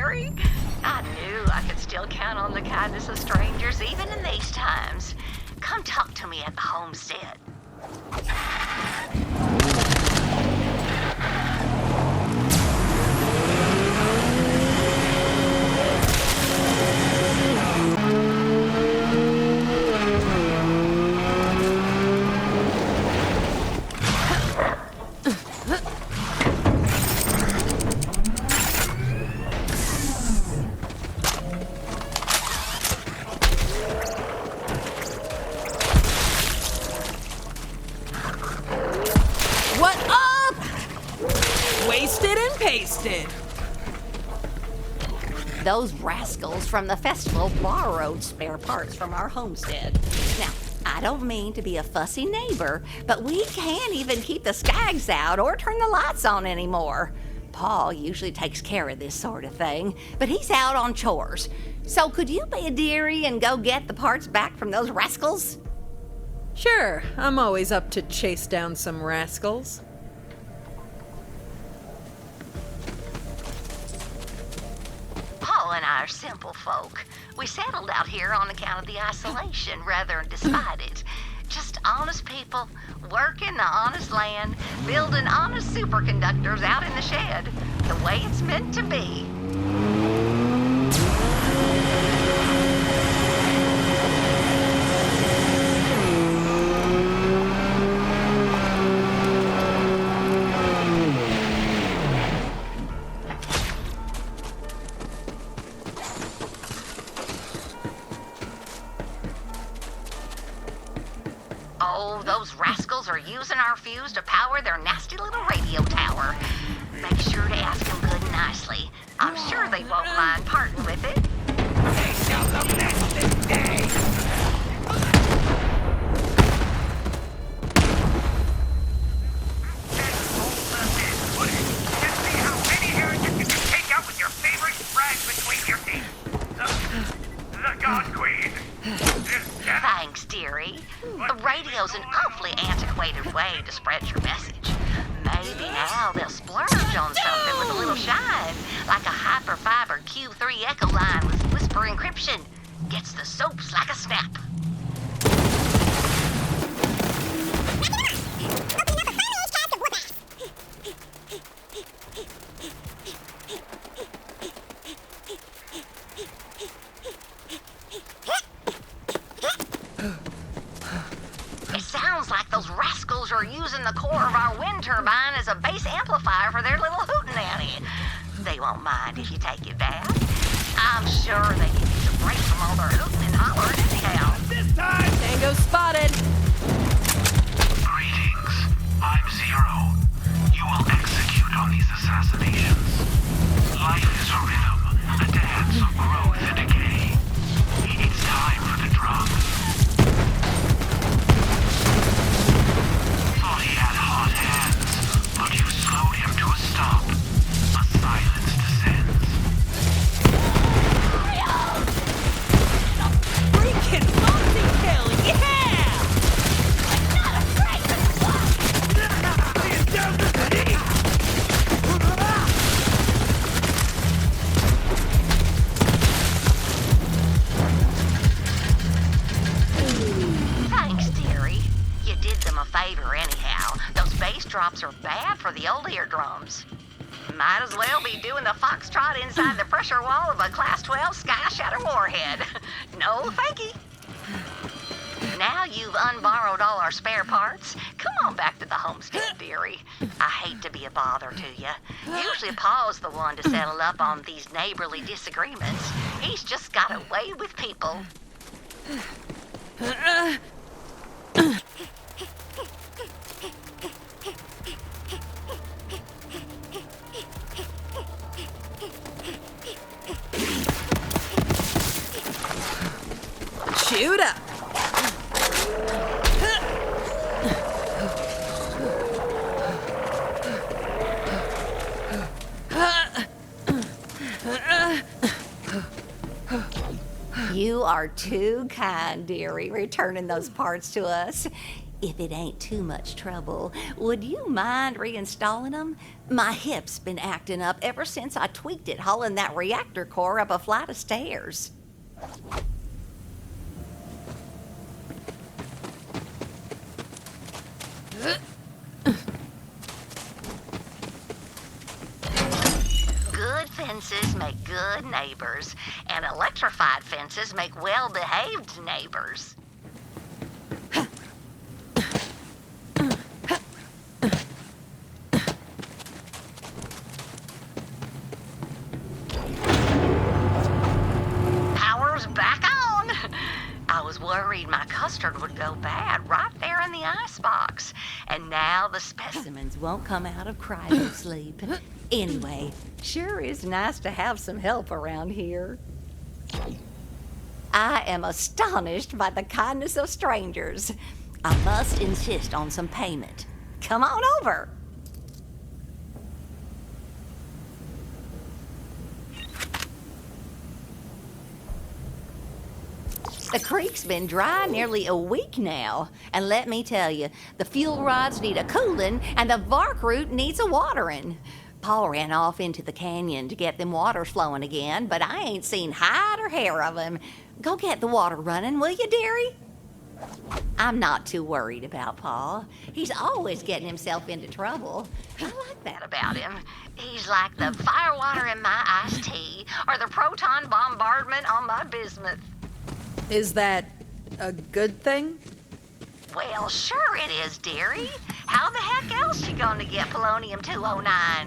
dearie. I knew I could still count on the kindness of strangers even in these times. Come talk to me at the homestead. Those rascals from the festival borrowed spare parts from our homestead. Now, I don't mean to be a fussy neighbor, but we can't even keep the skags out or turn the lights on anymore. Paul usually takes care of this sort of thing, but he's out on chores. So could you be a dearie and go get the parts back from those rascals? Sure, I'm always up to chase down some rascals. Paul and I are simple folk. We settled out here on account of the isolation rather than despite it. Just honest people, working the honest land, building honest superconductors out in the shed, the way it's meant to be. Oh, those rascals are using our fuse to power their nasty little radio tower. Make sure to ask them good and nicely. I'm sure they won't mind parting with it. They shall lament this day. Just see how many heretics you can take out with your favorite sprite between your teeth. The God Queen. Thanks, dearie. The radio's an awfully antiquated way to spread your message. Maybe now they'll splurge on something with a little shine, like a hyperfiber Q3 echo line with whisper encryption. Gets the soaps like a snap. Are using the core of our wind turbine as a base amplifier for their little hootenanny. They won't mind if you take it back. I'm sure they can use a break from all their hooting and hollering anyhow. This time! Tango spotted! Greetings. I'm Zero. You will execute on these assassinations. Life is a rhythm, a dance of growth and decay. It's time for the drums. He had hot hands, but you slowed him to a stop. A silence descends. Freaking multi-kill, yeah! I'm not afraid of the Thanks, dearie. You did them a favor anyhow. Those bass drops are bad for the old eardrums. Might as well be doing the foxtrot inside the pressure wall of a Class 12 Sky Shatter warhead. No thanky. Now you've unborrowed all our spare parts, come on back to the homestead, dearie. I hate to be a bother to you. Usually Paul's the one to settle up on these neighborly disagreements. He's just got a way with people. Shoot up! You are too kind, dearie, returning those parts to us. If it ain't too much trouble, would you mind reinstalling them? My hip's been acting up ever since I tweaked it hauling that reactor core up a flight of stairs. Good fences make good neighbors, and electrified fences make well-behaved neighbors. Power's back on. I was worried my custard would go bad right there in the icebox, and now the Specimens won't come out of cryo sleep. Anyway, sure is nice to have some help around here. I am astonished by the kindness of strangers. I must insist on some payment. Come on over. The creek's been dry nearly a week now, and let me tell you, the fuel rods need a cooling and the bark root needs a watering. Paul ran off into the canyon to get them waters flowing again, but I ain't seen hide or hair of him. Go get the water running, will you, dearie? I'm not too worried about Paul. He's always getting himself into trouble. I like that about him. He's like the firewater in my iced tea, or the proton bombardment on my bismuth. Is that a good thing? Well, sure it is, dearie. How the heck else you gonna get polonium-209?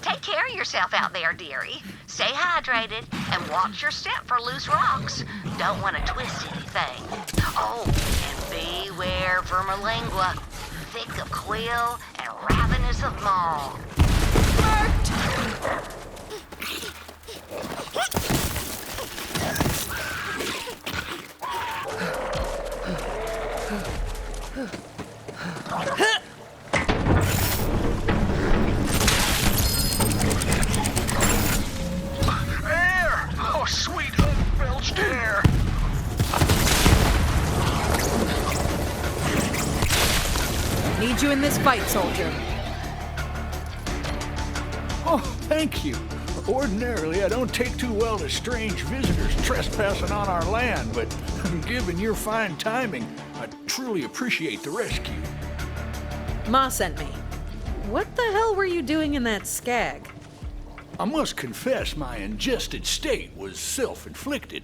Take care of yourself out there, dearie. Stay hydrated and watch your step for loose rocks. Don't want to twist anything. Oh, and beware vermilingua, thick of quill and ravenous of maw. Air! Oh, sweet unbelched air! Need you in this fight, soldier. Oh, thank you. Ordinarily, I don't take too well to strange visitors trespassing on our land, but given your fine timing, I truly appreciate the rescue. Ma sent me. What the hell were you doing in that skag? I must confess my ingested state was self-inflicted.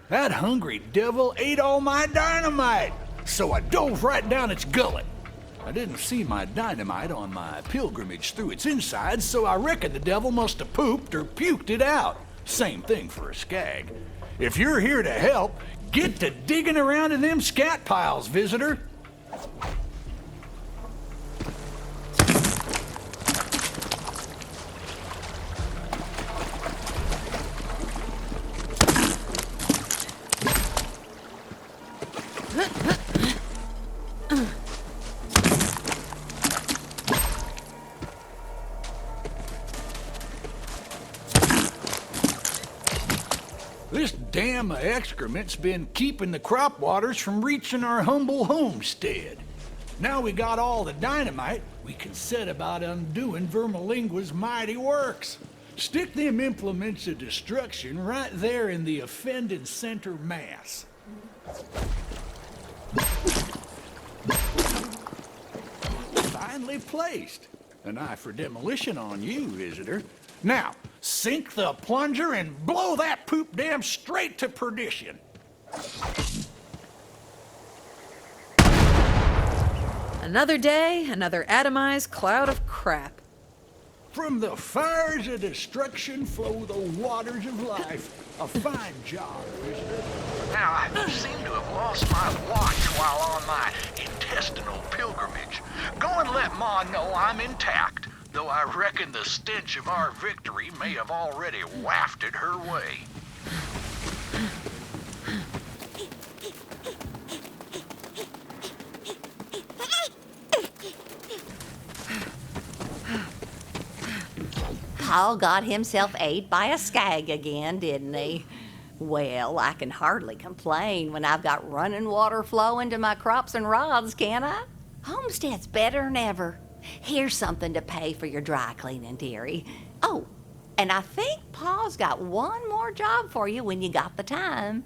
That hungry devil ate all my dynamite, so I dove right down its gullet. I didn't see my dynamite on my pilgrimage through its insides, so I reckon the devil must have pooped or puked it out. Same thing for a skag. If you're here to help, get to digging around in them scat piles, visitor. This dam of excrement's been keeping the crop waters from reaching our humble homestead. Now we got all the dynamite, we can set about undoing Vermilingua's mighty works. Stick them implements of destruction right there in the offending center mass. Finely placed. An eye for demolition on you, visitor. Now, sink the plunger and blow that poop dam straight to perdition. Another day, another atomized cloud of crap. From the fires of destruction flow the waters of life. A fine job, visitor. Now, I seem to have lost my watch while on my intestinal pilgrimage. Go and let Ma know I'm intact, though I reckon the stench of our victory may have already wafted her way. Paul got himself ate by a skag again, didn't he? Well, I can hardly complain when I've got running water flowing to my crops and rods, can I? Homestead's better than ever. Here's something to pay for your dry cleaning, dearie. Oh, and I think Pa's got one more job for you when you got the time.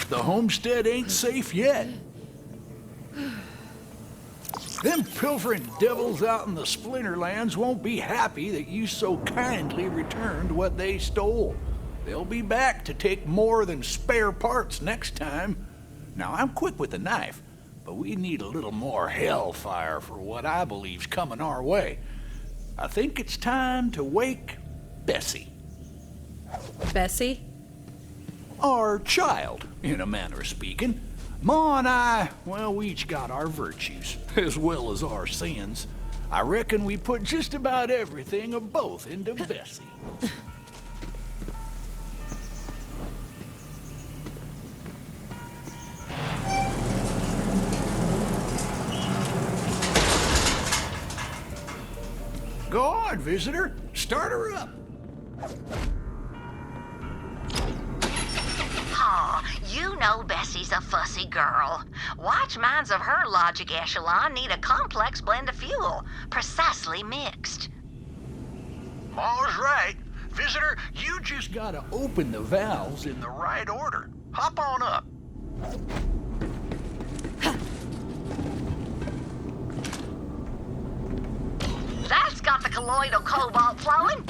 The homestead ain't safe yet. Them pilfering devils out in the Splinterlands won't be happy that you so kindly returned what they stole. They'll be back to take more than spare parts next time. Now, I'm quick with the knife, but we need a little more hellfire for what I believe's coming our way. I think it's time to wake Bessie. Bessie? Our child, in a manner of speaking. Ma and I, well, we each got our virtues, as well as our sins. I reckon we put just about everything of both into Bessie. Go on, visitor. Start her up. You know Bessie's a fussy girl. Watch minds of her logic echelon need a complex blend of fuel, precisely mixed. Ma's right. Visitor, you just gotta open the valves in the right order. Hop on up. That's got the colloidal cobalt flowing.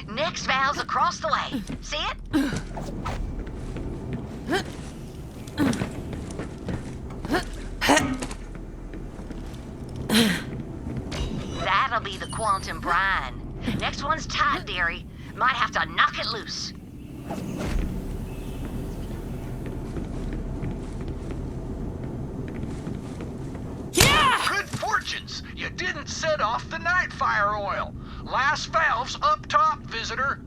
Next valve's across the way. See it? That'll be the quantum brine. Next one's tight, dearie. Might have to knock it loose. Yeah! Good fortunes! You didn't set off the night fire oil. Last valve's up top, visitor.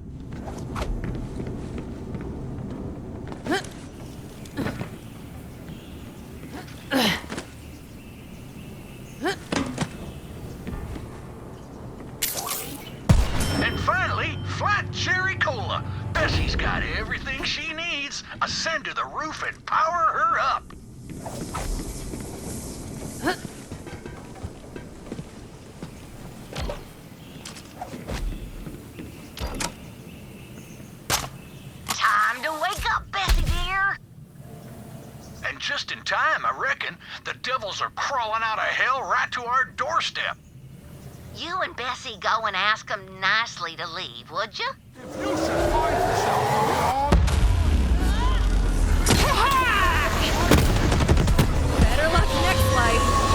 And finally, flat cherry cola. Bessie's got everything she needs. Ascend to the roof and power her up. Time to wake up, Bessie dear. And just in time, I reckon. The devils are crawling out of hell right to our doorstep. You and Bessie go and ask them nicely to leave, would you? If you should find yourself Better luck next life.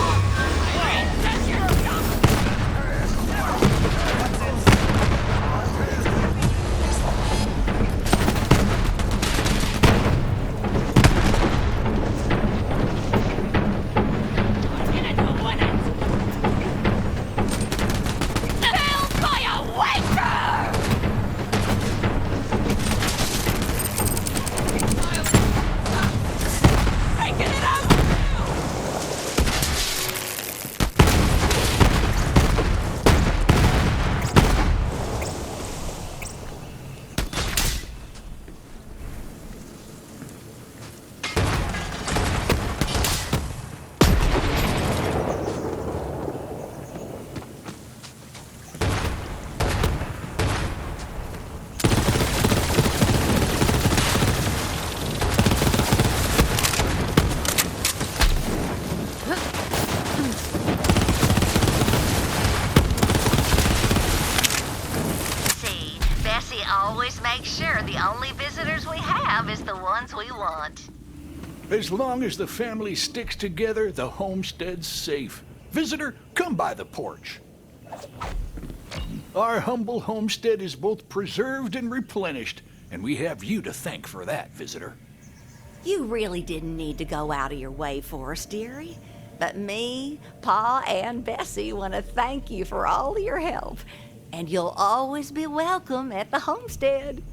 Always make sure the only visitors we have is the ones we want. As long as the family sticks together, the homestead's safe. Visitor, come by the porch. Our humble homestead is both preserved and replenished, and we have you to thank for that, visitor. You really didn't need to go out of your way for us, dearie. But me, Pa, and Bessie want to thank you for all your help. and you'll always be welcome at the homestead.